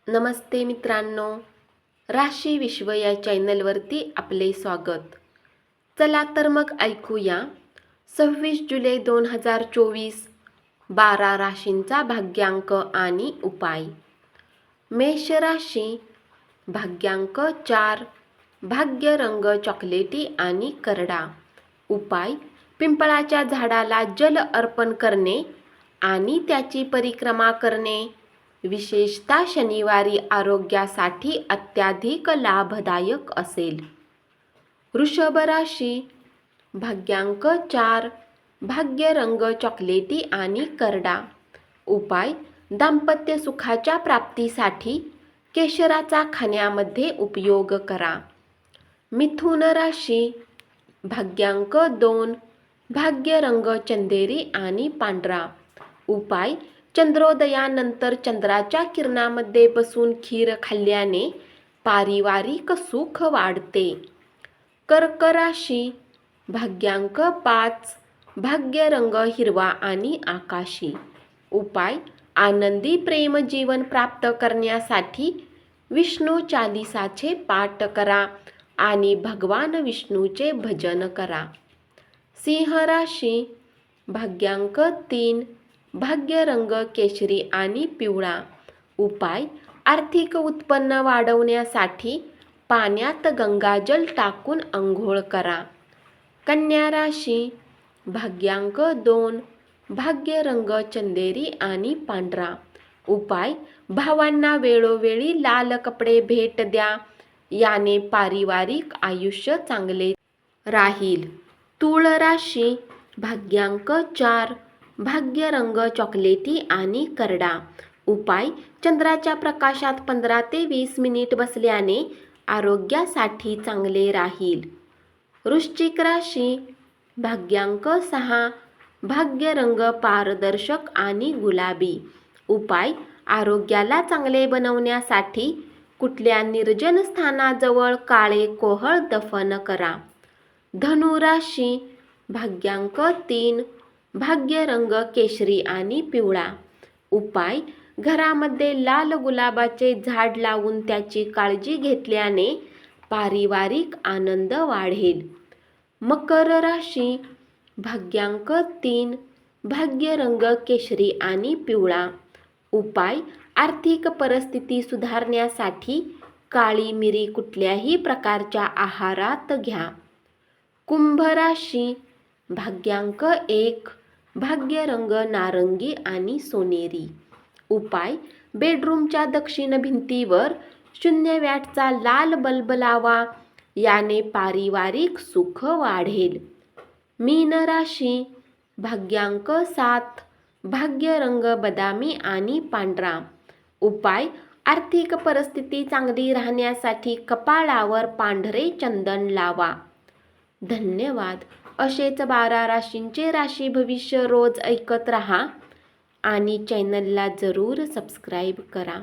नमस्ते मित्रांनो, राशी विश्व या चॅनलवरती आपले स्वागत. चला तर मग ऐकूया 26 जुलै 2024 12 राशींचा भाग्यांक आणि उपाय. मेष राशी, भाग्यांक 4, भाग्य रंग चॉकलेटी आणि करडा. उपाय: पिंपळाच्या झाडाला जल अर्पण करणे आणि त्याची परिक्रमा करणे. विशेषतः शनिवारी आरोग्यासाठी अत्याधिक लाभदायक असेल. वृषभ राशी, भाग्यांक 4, भाग्य रंग चॉकलेटी आणि करडा. उपाय: दाम्पत्य सुखाच्या प्राप्तीसाठी केशराचा खाण्यामध्ये उपयोग करा. मिथुन राशी, भाग्यांक 2, भाग्य रंग चंदेरी आणि पांढरा. उपाय: चंद्रोदयानंतर चंद्राच्या किरणामध्ये बसून खीर खाल्ल्याने पारिवारिक सुख वाढते. कर्क राशी, भाग्यांक 5, भाग्य रंग हिरवा आणि आकाशी. उपाय: आनंदी प्रेम जीवन प्राप्त करण्यासाठी विष्णू चालीसाचे पाठ करा आणि भगवान विष्णूचे भजन करा. सिंह राशी, भाग्यांक 3, भाग्य रंग केशरी आणि पिवळा. उपाय: आर्थिक उत्पन्न वाढवण्यासाठी पाण्यात गंगाजल टाकून अंघोळ करा. कन्या राशी, भाग्यांक 2, भाग्य रंग चंदेरी आणि पांढरा. उपाय: भावांना वेळोवेळी लाल कपडे भेट द्या, याने पारिवारिक आयुष्य चांगले राहील. तूळ राशी, भाग्यांक 4, भाग्य रंग चॉकलेटी आणि करडा. उपाय: चंद्राच्या प्रकाशात 15 ते 20 मिनिट बसल्याने आरोग्यासाठी चांगले राहील. वृश्चिक राशी, भाग्यांक 6, भाग्य रंग पारदर्शक आणि गुलाबी. उपाय: आरोग्याला चांगले बनवण्यासाठी कुठल्या निर्जन स्थानाजवळ काळे कोहळ दफन करा. धनु राशी, भाग्यांक 3, भाग्य रंग केशरी आणि पिवळा. उपाय: घरामध्ये लाल गुलाबाचे झाड लावून त्याची काळजी घेतल्याने पारिवारिक आनंद वाढेल. मकर राशी, भाग्यांक 3, भाग्य रंग केशरी आणि पिवळा. उपाय: आर्थिक परिस्थिती सुधारण्यासाठी काळी मिरी कुठल्याही प्रकारच्या आहारात घ्या. कुंभ राशी, भाग्यांक 1, भाग्य रंग नारंगी आणि सोनेरी. उपाय: बेडरूमच्या दक्षिण भिंतीवर 0 वॅटचा लाल बल्ब लावा, याने पारिवारिक सुख वाढेल. मीन राशी, भाग्यांक 7, भाग्य रंग बदामी आणि पांढरा. उपाय: आर्थिक परिस्थिती चांगली राहण्यासाठी कपाळावर पांढरे चंदन लावा. धन्यवाद. असेच 12 राशींचे राशी भविष्य रोज ऐकत रहा आणि चॅनलला जरूर सबस्क्राईब करा.